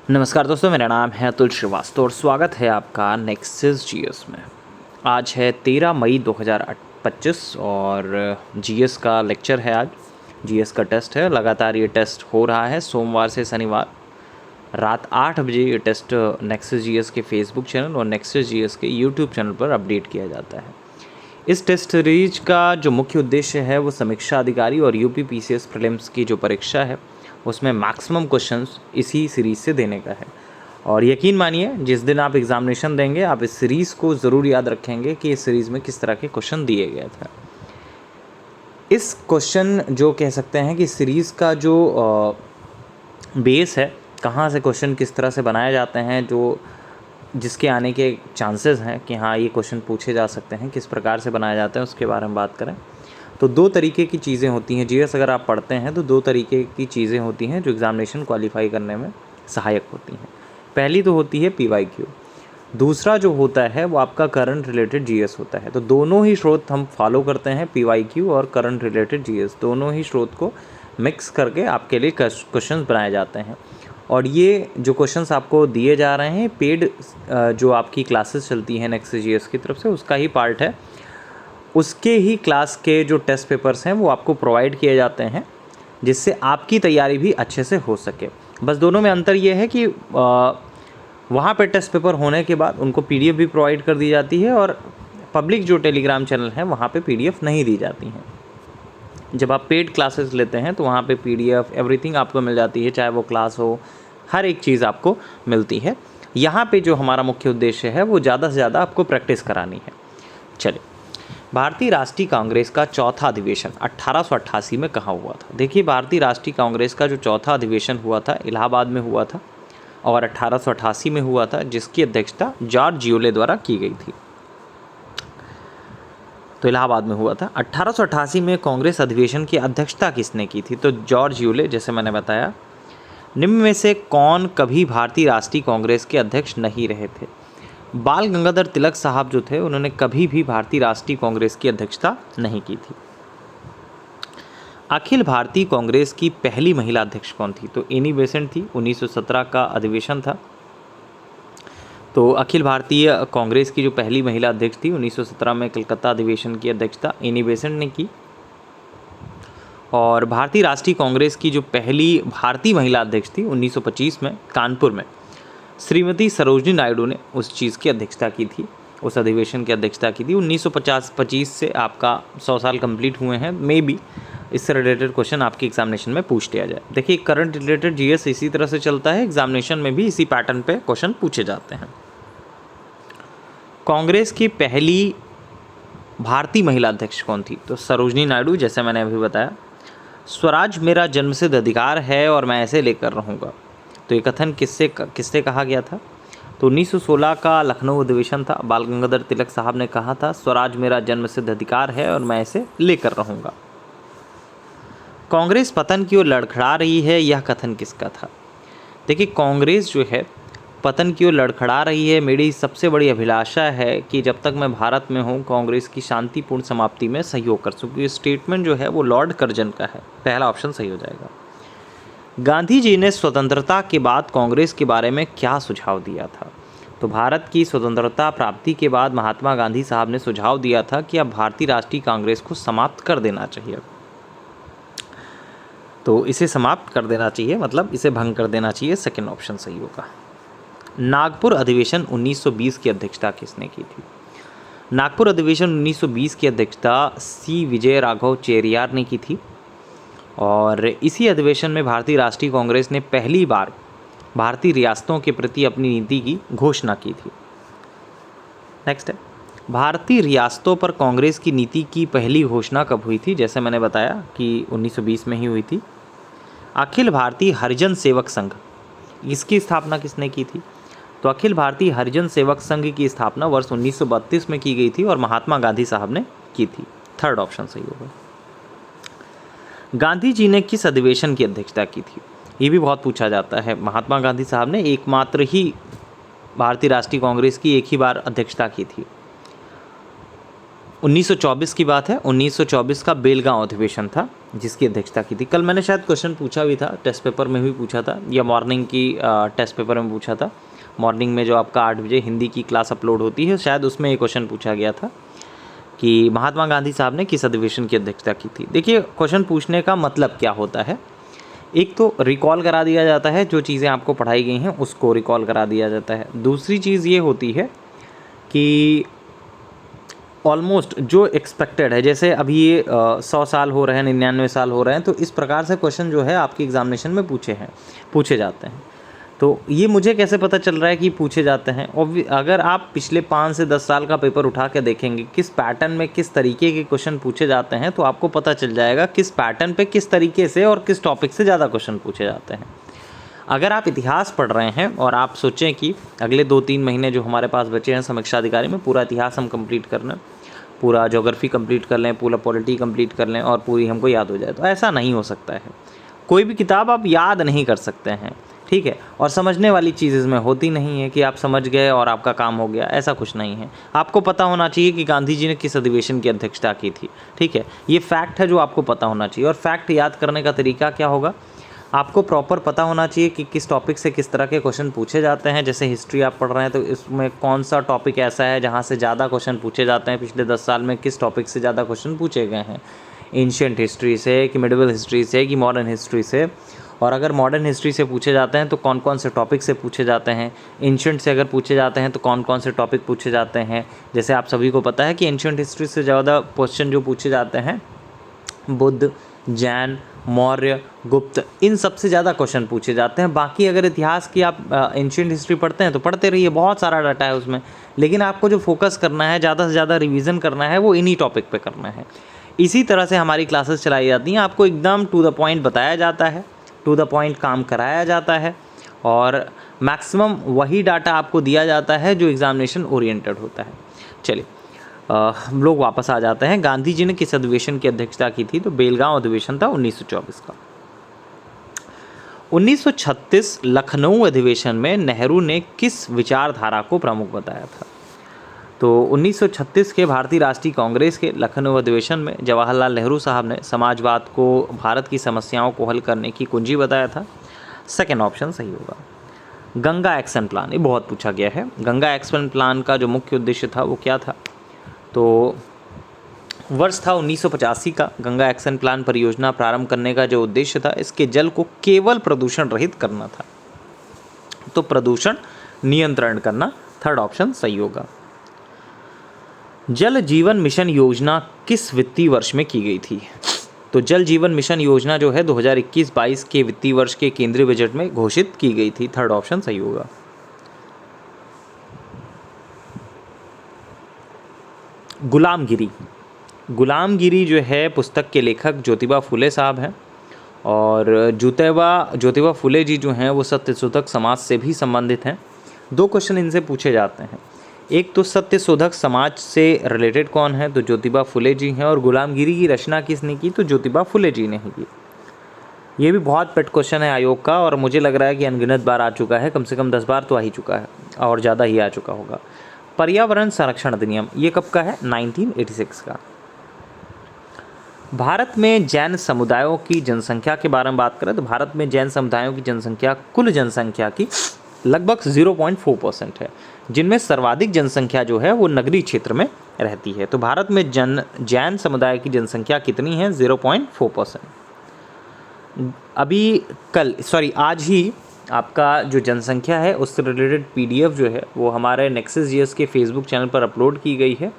नमस्कार दोस्तों, मेरा नाम है अतुल श्रीवास्तव और स्वागत है आपका नेक्सस जीएस में। आज है 13 मई 2025 और जीएस का लेक्चर है। आज जीएस का टेस्ट है। लगातार ये टेस्ट हो रहा है सोमवार से शनिवार रात 8 बजे। ये टेस्ट नेक्सस जीएस के फेसबुक चैनल और नेक्सस जीएस के यूट्यूब चैनल पर अपडेट किया जाता है। इस टेस्ट सीरीज का जो मुख्य उद्देश्य है वो समीक्षा अधिकारी और यूपी पीसीएस प्रीलिम्स की जो परीक्षा है उसमें मैक्सिमम क्वेश्चंस इसी सीरीज़ से देने का है। और यकीन मानिए, जिस दिन आप एग्ज़ामिनेशन देंगे आप इस सीरीज़ को ज़रूर याद रखेंगे कि इस सीरीज़ में किस तरह के क्वेश्चन दिए गए थे। इस क्वेश्चन जो कह सकते हैं कि सीरीज़ का जो बेस है, कहाँ से क्वेश्चन किस तरह से बनाए जाते हैं, जो जिसके आने के चांसेस हैं कि हाँ ये क्वेश्चन पूछे जा सकते हैं, किस प्रकार से बनाया जाता है, उसके बारे में बात करें तो दो तरीके की चीज़ें होती हैं। जीएस अगर आप पढ़ते हैं तो दो तरीके की चीज़ें होती हैं जो एग्ज़ामिनेशन क्वालिफाई करने में सहायक होती हैं। पहली तो होती है पीवाईक्यू, दूसरा जो होता है वो आपका करंट रिलेटेड जीएस होता है। तो दोनों ही स्रोत हम फॉलो करते हैं, पीवाईक्यू और करंट रिलेटेड जीएस, दोनों ही स्रोत को मिक्स करके आपके लिए क्वेश्चन बनाए जाते हैं। और ये जो क्वेश्चंस आपको दिए जा रहे हैं पेड जो आपकी क्लासेस चलती हैं नेक्सस जीएस की तरफ से उसका ही पार्ट है। उसके ही क्लास के जो टेस्ट पेपर्स हैं वो आपको प्रोवाइड किए जाते हैं जिससे आपकी तैयारी भी अच्छे से हो सके। बस दोनों में अंतर ये है कि वहाँ पे टेस्ट पेपर होने के बाद उनको पीडीएफ भी प्रोवाइड कर दी जाती है और पब्लिक जो टेलीग्राम चैनल है वहाँ पे पीडीएफ नहीं दी जाती हैं। जब आप पेड क्लासेस लेते हैं तो वहाँ पे पीडीएफ एवरीथिंग आपको मिल जाती है, चाहे वो क्लास हो, हर एक चीज़ आपको मिलती है। यहाँ पे जो हमारा मुख्य उद्देश्य है वो ज़्यादा से ज़्यादा आपको प्रैक्टिस करानी है। चलिए, भारतीय राष्ट्रीय कांग्रेस का चौथा अधिवेशन 1888 में कहाँ हुआ था? देखिए, भारतीय राष्ट्रीय कांग्रेस का जो चौथा अधिवेशन हुआ था इलाहाबाद में हुआ था और 1888 में हुआ था, जिसकी अध्यक्षता जॉर्ज जियोले द्वारा की गई थी। तो इलाहाबाद में हुआ था। 1888 में कांग्रेस अधिवेशन की अध्यक्षता किसने की थी? तो जॉर्ज जियोले, जैसे मैंने बताया। निम्न में से कौन कभी भारतीय राष्ट्रीय कांग्रेस के अध्यक्ष नहीं रहे थे? बाल गंगाधर तिलक साहब जो थे उन्होंने कभी भी भारतीय राष्ट्रीय कांग्रेस की अध्यक्षता नहीं की थी। अखिल भारतीय कांग्रेस की पहली महिला अध्यक्ष कौन थी? तो एनी बेसेंट थी। 1917 का अधिवेशन था तो अखिल भारतीय कांग्रेस की जो पहली महिला अध्यक्ष थी 1917 में कलकत्ता अधिवेशन की अध्यक्षता एनी बेसेंट ने की। और भारतीय राष्ट्रीय कांग्रेस की जो पहली भारतीय महिला अध्यक्ष थी 1925 में कानपुर में श्रीमती सरोजनी नायडू ने उस चीज़ की अध्यक्षता की थी, उस अधिवेशन की अध्यक्षता की थी। 1925 से आपका 100 साल कंप्लीट हुए हैं। मे बी इससे रिलेटेड क्वेश्चन आपके एग्जामिनेशन में पूछ लिया जाए। देखिए, करंट रिलेटेड जीएस इसी तरह से चलता है, एग्जामिनेशन में भी इसी पैटर्न पे क्वेश्चन पूछे जाते हैं। कांग्रेस की पहली भारतीय महिला अध्यक्ष कौन थी? तो सरोजनी नायडू, जैसे मैंने अभी बताया। स्वराज मेरा जन्मसिद्ध अधिकार है और मैं ऐसे लेकर रहूँगा, तो ये कथन किससे कहा गया था? तो 1916 का लखनऊ अधिवेशन था। बाल गंगाधर तिलक साहब ने कहा था स्वराज मेरा जन्मसिद्ध अधिकार है और मैं इसे लेकर रहूँगा। कांग्रेस पतन की ओर लड़खड़ा रही है, यह कथन किसका था? देखिए, कांग्रेस जो है पतन की ओर लड़खड़ा रही है। मेरी सबसे बड़ी अभिलाषा है कि जब तक मैं भारत में हूँ कांग्रेस की शांतिपूर्ण समाप्ति में सहयोग कर सकूँ। ये स्टेटमेंट जो है वो लॉर्ड कर्जन का है। पहला ऑप्शन सही हो जाएगा। गांधी जी ने स्वतंत्रता के बाद कांग्रेस के बारे में क्या सुझाव दिया था? तो भारत की स्वतंत्रता प्राप्ति के बाद महात्मा गांधी साहब ने सुझाव दिया था कि अब भारतीय राष्ट्रीय कांग्रेस को समाप्त कर देना चाहिए। तो इसे समाप्त कर देना चाहिए, मतलब इसे भंग कर देना चाहिए। सेकंड ऑप्शन सही होगा। नागपुर अधिवेशन 1920 की अध्यक्षता किसने की थी? नागपुर अधिवेशन 1920 की अध्यक्षता सी विजय राघव चेरियार ने की थी और इसी अधिवेशन में भारतीय राष्ट्रीय कांग्रेस ने पहली बार भारतीय रियासतों के प्रति अपनी नीति की घोषणा की थी। नेक्स्ट है, भारतीय रियासतों पर कांग्रेस की नीति की पहली घोषणा कब हुई थी? जैसे मैंने बताया कि 1920 में ही हुई थी। अखिल भारतीय हरिजन सेवक संघ, इसकी स्थापना किसने की थी? तो अखिल भारतीय हरिजन सेवक संघ की स्थापना वर्ष 1932 में की गई थी और महात्मा गांधी साहब ने की थी। थर्ड ऑप्शन सही होगा। गांधी जी ने किस अधिवेशन की अध्यक्षता की थी? ये भी बहुत पूछा जाता है। महात्मा गांधी साहब ने एकमात्र ही भारतीय राष्ट्रीय कांग्रेस की एक ही बार अध्यक्षता की थी। 1924 की बात है। 1924 का बेलगांव अधिवेशन था जिसकी अध्यक्षता की थी। कल मैंने शायद क्वेश्चन पूछा भी था, टेस्ट पेपर में भी पूछा था, या मॉर्निंग की टेस्ट पेपर में पूछा था। मॉर्निंग में जो आपका 8 बजे हिंदी की क्लास अपलोड होती है, शायद उसमें ये क्वेश्चन पूछा गया था कि महात्मा गांधी साहब ने किस अधिवेशन की अध्यक्षता की थी। देखिए, क्वेश्चन पूछने का मतलब क्या होता है, एक तो रिकॉल करा दिया जाता है, जो चीज़ें आपको पढ़ाई गई हैं उसको रिकॉल करा दिया जाता है। दूसरी चीज़ ये होती है कि ऑलमोस्ट जो एक्सपेक्टेड है, जैसे अभी ये 100 साल हो रहे हैं, 99 साल हो रहे हैं, तो इस प्रकार से क्वेश्चन जो है आपकी एग्जामिनेशन में पूछे जाते हैं। तो ये मुझे कैसे पता चल रहा है कि पूछे जाते हैं? और अगर आप पिछले 5 से 10 साल का पेपर उठा के देखेंगे किस पैटर्न में किस तरीके के क्वेश्चन पूछे जाते हैं, तो आपको पता चल जाएगा किस पैटर्न पे किस तरीके से और किस टॉपिक से ज़्यादा क्वेश्चन पूछे जाते हैं। अगर आप इतिहास पढ़ रहे हैं और आप सोचें कि अगले 2-3 महीने जो हमारे पास बचे हैं समीक्षा अधिकारी में, पूरा इतिहास हम कंप्लीट कर लें, पूरा ज्योग्राफी कंप्लीट कर लें, पूरा पॉलिटी कंप्लीट कर लें और पूरी हमको याद हो जाए, तो ऐसा नहीं हो सकता है। कोई भी किताब आप याद नहीं कर सकते हैं, ठीक है। और समझने वाली चीज़ इसमें होती नहीं है कि आप समझ गए और आपका काम हो गया, ऐसा कुछ नहीं है। आपको पता होना चाहिए कि गांधी जी ने किस अधिवेशन की अध्यक्षता की थी, ठीक है। ये फैक्ट है जो आपको पता होना चाहिए। और फैक्ट याद करने का तरीका क्या होगा, आपको प्रॉपर पता होना चाहिए कि किस टॉपिक से किस तरह के क्वेश्चन पूछे जाते हैं। जैसे हिस्ट्री आप पढ़ रहे हैं तो इसमें कौन सा टॉपिक ऐसा है जहाँ से ज़्यादा क्वेश्चन पूछे जाते हैं, पिछले 10 साल में किस टॉपिक से ज़्यादा क्वेश्चन पूछे गए हैं, एंशिएंट हिस्ट्री से कि मिडिवल हिस्ट्री से कि मॉडर्न हिस्ट्री से। और अगर मॉडर्न हिस्ट्री से पूछे जाते हैं तो कौन कौन से टॉपिक से पूछे जाते हैं, एंशिएंट से अगर पूछे जाते हैं तो कौन कौन से टॉपिक पूछे जाते हैं। जैसे आप सभी को पता है कि एंशिएंट हिस्ट्री से ज़्यादा क्वेश्चन जो पूछे जाते हैं बुद्ध, जैन, मौर्य, गुप्त, इन सबसे ज़्यादा क्वेश्चन पूछे जाते हैं। बाकी अगर इतिहास की आप एंशिएंट हिस्ट्री पढ़ते हैं तो पढ़ते रहिए, बहुत सारा डाटा है उसमें, लेकिन आपको जो फोकस करना है, ज़्यादा से ज़्यादा रिवीजन करना है, वो इन्हीं टॉपिक पे करना है। इसी तरह से हमारी क्लासेस चलाई जाती हैं, आपको एकदम टू द पॉइंट बताया जाता है, टू द पॉइंट काम कराया जाता है और मैक्सिमम वही डाटा आपको दिया जाता है जो एग्जामिनेशन ओरिएंटेड होता है। चलिए हम लोग वापस आ जाते हैं। गांधी जी ने किस अधिवेशन की अध्यक्षता की थी, तो बेलगांव अधिवेशन था 1924 का। 1936 लखनऊ अधिवेशन में नेहरू ने किस विचारधारा को प्रमुख बताया था? तो 1936 के भारतीय राष्ट्रीय कांग्रेस के लखनऊ अधिवेशन में जवाहरलाल नेहरू साहब ने समाजवाद को भारत की समस्याओं को हल करने की कुंजी बताया था। सेकेंड ऑप्शन सही होगा। गंगा एक्शन प्लान, ये बहुत पूछा गया है। गंगा एक्शन प्लान का जो मुख्य उद्देश्य था वो क्या था? तो वर्ष था 1985 का। गंगा एक्शन प्लान परियोजना प्रारंभ करने का जो उद्देश्य था, इसके जल को केवल प्रदूषण रहित करना था, तो प्रदूषण नियंत्रण करना। थर्ड ऑप्शन सही होगा। जल जीवन मिशन योजना किस वित्तीय वर्ष में की गई थी? तो जल जीवन मिशन योजना जो है 2021-22 के वित्तीय वर्ष के केंद्रीय बजट में घोषित की गई थी। थर्ड ऑप्शन सही होगा। गुलामगिरी, गुलामगिरी जो है पुस्तक के लेखक ज्योतिबा फुले साहब हैं और ज्योतिबा फुले जी जो हैं वो सत्यशोधक समाज से भी संबंधित हैं। दो क्वेश्चन इनसे पूछे जाते हैं, एक तो सत्यशोधक समाज से रिलेटेड कौन है, तो ज्योतिबा फुले जी हैं, और गुलामगिरी की रचना किसने की, तो ज्योतिबा फुले जी ने ही की। ये भी बहुत पेट क्वेश्चन है आयोग का और मुझे लग रहा है कि अनगिनत बार आ चुका है, कम से कम 10 बार तो आ ही चुका है और ज़्यादा ही आ चुका होगा। पर्यावरण संरक्षण अधिनियम ये कब का है? 1986 का। भारत में जैन समुदायों की जनसंख्या के बारे में बात करें तो भारत में जैन समुदायों की जनसंख्या कुल जनसंख्या की लगभग 0.4% है, जिनमें सर्वाधिक जनसंख्या जो है वो नगरीय क्षेत्र में रहती है। तो भारत में जैन समुदाय की जनसंख्या कितनी है? 0.4%। आज ही आपका जो जनसंख्या है उससे रिलेटेड PDF जो है वो हमारे नेक्सस जीएस के फेसबुक चैनल पर अपलोड की गई है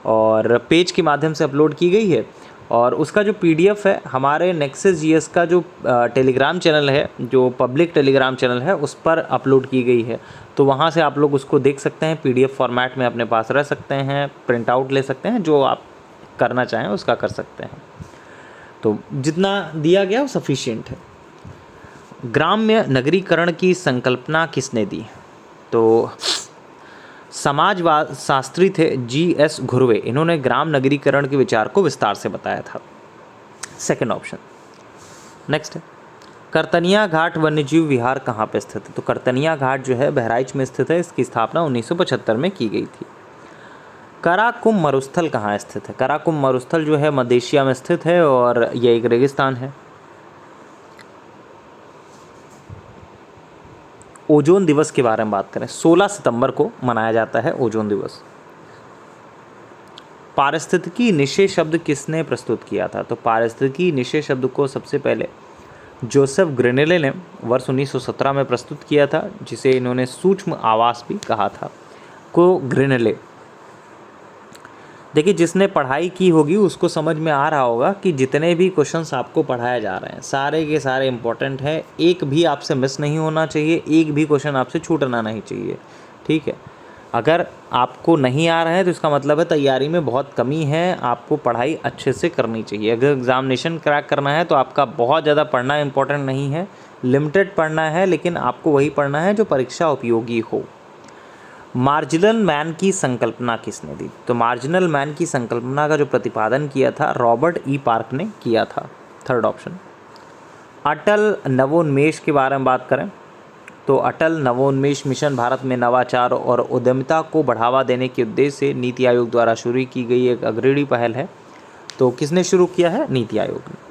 और पेज के माध्यम से अपलोड की गई है, और उसका जो PDF है हमारे नेक्सस जीएस का जो टेलीग्राम चैनल है, जो पब्लिक टेलीग्राम चैनल है, उस पर अपलोड की गई है। तो वहाँ से आप लोग उसको देख सकते हैं, PDF फॉर्मेट में अपने पास रह सकते हैं, प्रिंट आउट ले सकते हैं, जो आप करना चाहें उसका कर सकते हैं। तो जितना दिया गया वो सफिशिएंट है। ग्राम्य नगरीकरण की संकल्पना किसने दी? तो समाजवाद शास्त्री थे GS घुर्वे, इन्होंने ग्राम नगरीकरण के विचार को विस्तार से बताया था। Second option. नेक्स्ट है करतनिया घाट वन्यजीव विहार कहाँ पे स्थित है? तो करतनिया घाट जो है बहराइच में स्थित है, इसकी स्थापना 1975 में की गई थी। कराकुम मरुस्थल कहाँ स्थित है? कराकुम मरुस्थल जो है मध्य एशिया में स्थित है और ये एक रेगिस्तान है। ओजोन दिवस के बारे में बात करें, 16 सितंबर को मनाया जाता है ओजोन दिवस। पारिस्थितिकी निषेध शब्द किसने प्रस्तुत किया था? तो पारिस्थितिकी निषेध शब्द को सबसे पहले जोसेफ ग्रेनेले ने वर्ष 1917 में प्रस्तुत किया था, जिसे इन्होंने सूक्ष्म आवास भी कहा था। को ग्रेनेले, देखिए जिसने पढ़ाई की होगी उसको समझ में आ रहा होगा कि जितने भी क्वेश्चंस आपको पढ़ाए जा रहे हैं सारे के सारे इंपॉर्टेंट हैं, एक भी आपसे मिस नहीं होना चाहिए, एक भी क्वेश्चन आपसे छूटना नहीं चाहिए, ठीक है। अगर आपको नहीं आ रहा है तो इसका मतलब है तैयारी में बहुत कमी है, आपको पढ़ाई अच्छे से करनी चाहिए। अगर एग्जामिनेशन क्रैक करना है तो आपका बहुत ज़्यादा पढ़ना इंपॉर्टेंट नहीं है, लिमिटेड पढ़ना है, लेकिन आपको वही पढ़ना है जो परीक्षा उपयोगी हो। मार्जिनल मैन की संकल्पना किसने दी? तो मार्जिनल मैन की संकल्पना का जो प्रतिपादन किया था रॉबर्ट ई पार्क ने किया था, थर्ड ऑप्शन। अटल नवोन्मेष के बारे में बात करें तो अटल नवोन्मेष मिशन भारत में नवाचार और उद्यमिता को बढ़ावा देने के उद्देश्य से नीति आयोग द्वारा शुरू की गई एक अग्रणी पहल है। तो किसने शुरू किया है? नीति आयोग ने।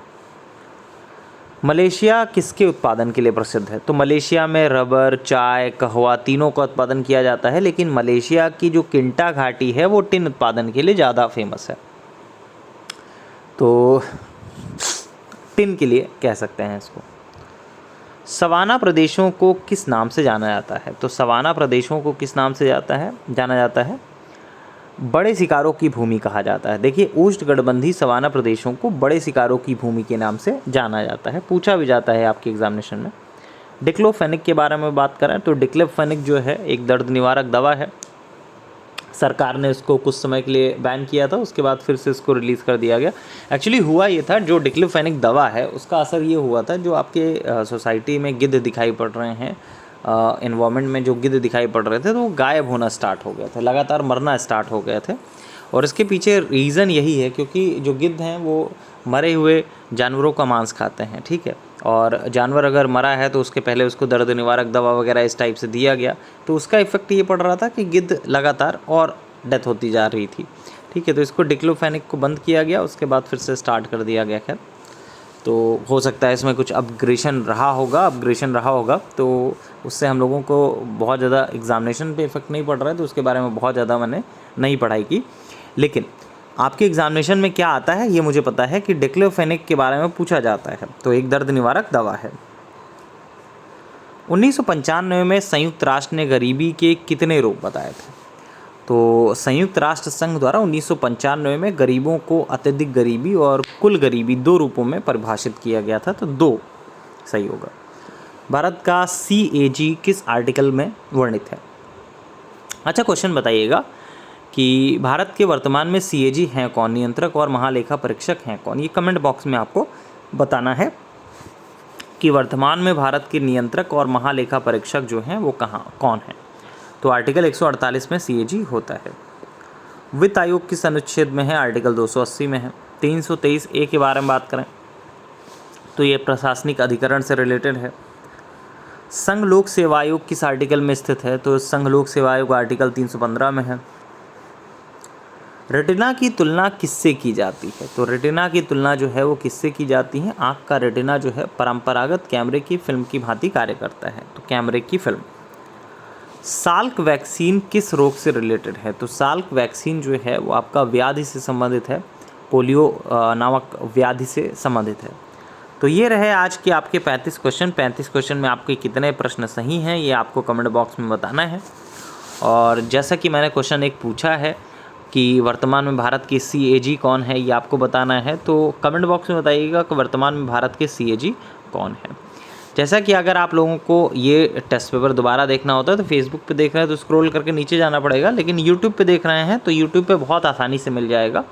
मलेशिया किसके उत्पादन के लिए प्रसिद्ध है? तो मलेशिया में रबर, चाय, कहवा तीनों का उत्पादन किया जाता है, लेकिन मलेशिया की जो किंटा घाटी है वो टिन उत्पादन के लिए ज़्यादा फेमस है। तो टिन के लिए कह सकते हैं इसको। सवाना प्रदेशों को किस नाम से जाना जाता है? तो सवाना प्रदेशों को किस नाम से जाना जाता है? बड़े शिकारों की भूमि कहा जाता है। देखिए उष्णकटिबंधीय सवाना प्रदेशों को बड़े शिकारों की भूमि के नाम से जाना जाता है, पूछा भी जाता है आपके एग्जामिनेशन में। डिक्लोफेनिक के बारे में बात करें तो डिक्लोफेनिक जो है एक दर्द निवारक दवा है। सरकार ने इसको कुछ समय के लिए बैन किया था, उसके बाद फिर से इसको रिलीज़ कर दिया गया। एक्चुअली हुआ ये था, जो डिक्लोफेनिक दवा है उसका असर ये हुआ था, जो आपके सोसाइटी में गिद्ध दिखाई पड़ रहे हैं, एनवायरनमेंट में जो गिद्ध दिखाई पड़ रहे थे तो वो गायब होना स्टार्ट हो गया था, लगातार मरना स्टार्ट हो गए थे। और इसके पीछे रीज़न यही है क्योंकि जो गिद्ध हैं वो मरे हुए जानवरों का मांस खाते हैं, ठीक है। और जानवर अगर मरा है तो उसके पहले उसको दर्द निवारक दवा वगैरह इस टाइप से दिया गया, तो उसका इफेक्ट ये पड़ रहा था कि गिद्ध लगातार और डेथ होती जा रही थी, ठीक है। तो इसको डिक्लोफेनिक को बंद किया गया, उसके बाद फिर से स्टार्ट कर दिया गया। खैर तो हो सकता है इसमें कुछ अपग्रेडेशन रहा होगा, तो उससे हम लोगों को बहुत ज़्यादा एग्जामिनेशन पे इफेक्ट नहीं पड़ रहा है, तो उसके बारे में बहुत ज़्यादा मैंने नहीं पढ़ाई की। लेकिन आपके एग्जामिनेशन में क्या आता है ये मुझे पता है कि डिक्लोफेनिक के बारे में पूछा जाता है, तो एक दर्द निवारक दवा है। 1995 में संयुक्त राष्ट्र ने गरीबी के कितने रूप बताए थे? तो संयुक्त राष्ट्र संघ द्वारा 1995 में गरीबों को अत्यधिक गरीबी और कुल गरीबी दो रूपों में परिभाषित किया गया था, तो दो सही होगा। भारत का CAG किस आर्टिकल में वर्णित है? अच्छा क्वेश्चन बताइएगा कि भारत के वर्तमान में CAG हैं कौन, नियंत्रक और महालेखा परीक्षक हैं कौन? ये कमेंट बॉक्स में आपको बताना है कि वर्तमान में भारत के नियंत्रक और महालेखा परीक्षक जो हैं वो कौन हैं। तो आर्टिकल 148 में CAG होता है। वित्त आयोग किस अनुच्छेद में है? आर्टिकल 280 में है। 323A के बारे में बात करें तो ये प्रशासनिक अधिकरण से रिलेटेड है। संघ लोक सेवा आयोग किस आर्टिकल में स्थित है? तो संघ लोक सेवा आयोग आर्टिकल 315 में है। रेटिना की तुलना किससे की जाती है? तो रेटिना की तुलना जो है वो किससे की जाती है? आँख का रेटिना जो है परंपरागत कैमरे की फिल्म की भांति कार्य करता है, तो कैमरे की फिल्म। साल्क वैक्सीन किस रोग से रिलेटेड है? तो साल्क वैक्सीन जो है वो आपका व्याधि से संबंधित है, पोलियो नामक व्याधि से संबंधित है। तो ये रहे आज के आपके 35 क्वेश्चन। 35 क्वेश्चन में आपके कितने प्रश्न सही हैं ये आपको कमेंट बॉक्स में बताना है। और जैसा कि मैंने क्वेश्चन एक पूछा है कि वर्तमान में भारत की CAG कौन है, ये आपको बताना है, तो कमेंट बॉक्स में बताइएगा कि वर्तमान में भारत के CAG कौन है। जैसा कि अगर आप लोगों को ये टेस्ट पेपर दोबारा देखना होता है तो फेसबुक पे देख रहे हैं तो स्क्रॉल करके नीचे जाना पड़ेगा, लेकिन यूट्यूब पे देख रहे हैं तो यूट्यूब पे बहुत आसानी से मिल जाएगा।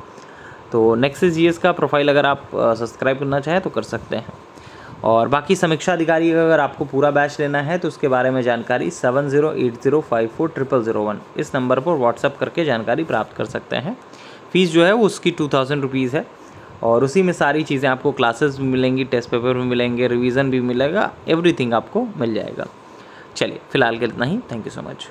तो नेक्सस GS का प्रोफाइल अगर आप सब्सक्राइब करना चाहें तो कर सकते हैं। और बाकी समीक्षा अधिकारी का अगर आपको पूरा बैच लेना है तो उसके बारे में जानकारी 7080540001 इस नंबर पर व्हाट्सअप करके जानकारी प्राप्त कर सकते हैं। फ़ीस जो है वो उसकी 2000 रुपीज़ है और उसी में सारी चीज़ें आपको क्लासेस भी मिलेंगी, टेस्ट पेपर भी मिलेंगे, रिवीजन भी मिलेगा, एवरीथिंग आपको मिल जाएगा। चलिए फिलहाल के इतना ही। Thank you so much.